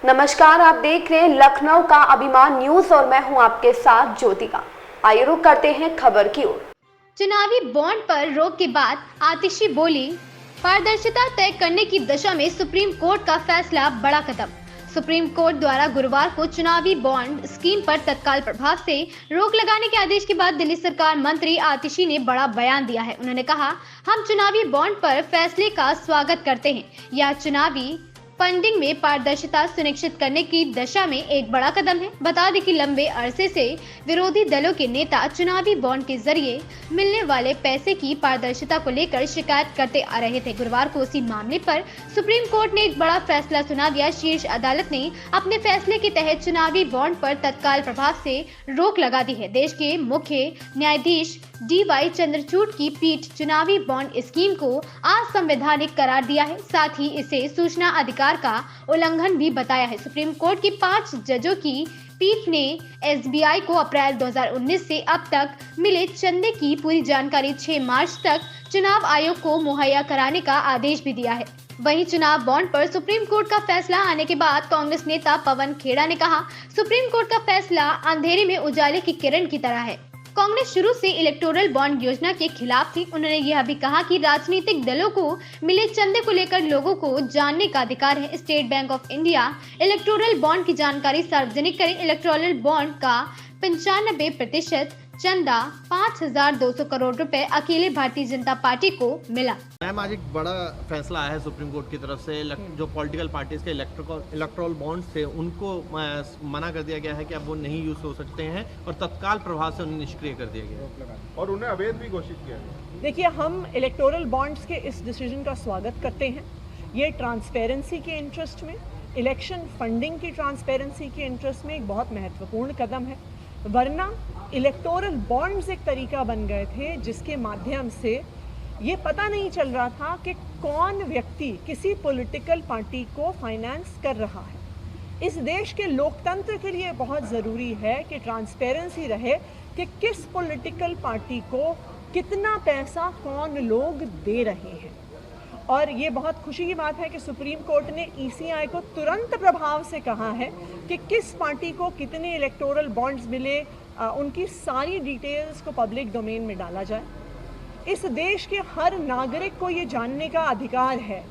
नमस्कार, आप देख रहे हैं लखनऊ का अभिमान न्यूज और मैं हूं आपके साथ ज्योतिका। आइए रुक करते हैं खबर की ओर। चुनावी बॉन्ड पर रोक के बाद आतिशी बोली, पारदर्शिता तय करने की दिशा में सुप्रीम कोर्ट का फैसला बड़ा कदम। सुप्रीम कोर्ट द्वारा गुरुवार को चुनावी बॉन्ड स्कीम पर तत्काल प्रभाव से रोक लगाने के आदेश के बाद दिल्ली सरकार मंत्री आतिशी ने बड़ा बयान दिया है। उन्होंने कहा, हम चुनावी बॉन्ड पर फैसले का स्वागत करते हैं। यह चुनावी फंडिंग में पारदर्शिता सुनिश्चित करने की दिशा में एक बड़ा कदम है। बता दें कि लंबे अरसे से विरोधी दलों के नेता चुनावी बॉन्ड के जरिए मिलने वाले पैसे की पारदर्शिता को लेकर शिकायत करते आ रहे थे। गुरुवार को उसी मामले पर सुप्रीम कोर्ट ने एक बड़ा फैसला सुना दिया। शीर्ष अदालत ने अपने फैसले के तहत चुनावी बॉन्ड पर तत्काल प्रभाव से रोक लगा दी है। देश के मुख्य न्यायाधीश DY चंद्रचूड़ की पीठ चुनावी बॉन्ड स्कीम को असंवैधानिक करार दिया है, साथ ही इसे सूचना अधिकार का उल्लंघन भी बताया है। सुप्रीम कोर्ट की 5 जजों की पीठ ने SBI को अप्रैल 2019 से अब तक मिले चंदे की पूरी जानकारी 6 मार्च तक चुनाव आयोग को मुहैया कराने का आदेश भी दिया है। वहीं चुनाव बॉन्ड पर सुप्रीम कोर्ट का फैसला आने के बाद कांग्रेस नेता पवन खेड़ा ने कहा, सुप्रीम कोर्ट का फैसला अंधेरे में उजाले की किरण की तरह है। कांग्रेस शुरू से इलेक्टोरल बॉन्ड योजना के खिलाफ थी। उन्होंने यह भी कहा कि राजनीतिक दलों को मिले चंदे को लेकर लोगों को जानने का अधिकार है। State bank of India electoral bond की जानकारी सार्वजनिक करे। इलेक्टोरल बॉन्ड का 95% चंदा 5,200 करोड़ रुपए अकेले भारतीय जनता पार्टी को मिला। मैम, आज एक बड़ा फैसला आया है सुप्रीम कोर्ट की तरफ से। जो पॉलिटिकल पार्टीज के इलेक्टोरल बॉन्ड्स थे उनको मना कर दिया गया है कि अब वो नहीं यूज हो सकते हैं और तत्काल प्रभाव से उन्हें निष्क्रिय कर दिया गया है और उन्हें अवैध भी घोषित किया है। देखिए, हम इलेक्टोरल बॉन्ड्स के इस डिसीजन का स्वागत करते हैं। ये ट्रांसपेरेंसी के इंटरेस्ट में, इलेक्शन फंडिंग की ट्रांसपेरेंसी के इंटरेस्ट में एक बहुत महत्वपूर्ण कदम है। वरना इलेक्टोरल बॉन्ड्स एक तरीका बन गए थे जिसके माध्यम से ये पता नहीं चल रहा था कि कौन व्यक्ति किसी पॉलिटिकल पार्टी को फाइनेंस कर रहा है। इस देश के लोकतंत्र के लिए बहुत ज़रूरी है कि ट्रांसपेरेंसी रहे कि किस पॉलिटिकल पार्टी को कितना पैसा कौन लोग दे रहे हैं। और ये बहुत खुशी की बात है कि सुप्रीम कोर्ट ने ECI को तुरंत प्रभाव से कहा है कि किस पार्टी को कितने इलेक्टोरल बॉन्ड्स मिले, उनकी सारी डिटेल्स को पब्लिक डोमेन में डाला जाए। इस देश के हर नागरिक को ये जानने का अधिकार है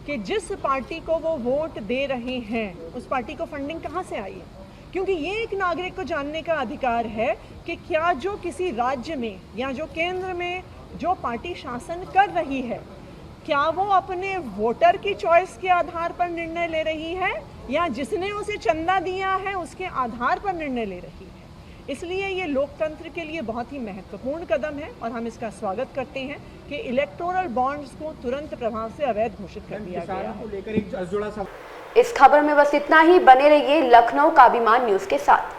कि जिस पार्टी को वो वोट दे रहे हैं उस पार्टी को फंडिंग कहाँ से आई है, क्योंकि ये एक नागरिक को जानने का अधिकार है कि क्या जो किसी राज्य में या जो केंद्र में जो पार्टी शासन कर रही है, क्या वो अपने वोटर की चॉइस के आधार पर निर्णय ले रही है या जिसने उसे चंदा दिया है उसके आधार पर निर्णय ले रही है। इसलिए ये लोकतंत्र के लिए बहुत ही महत्वपूर्ण कदम है और हम इसका स्वागत करते हैं कि इलेक्टोरल बॉन्ड्स को तुरंत प्रभाव से अवैध घोषित कर दिया गया है। इस खबर में बस इतना ही। बने रहिए लखनऊ का अभिमान न्यूज के साथ।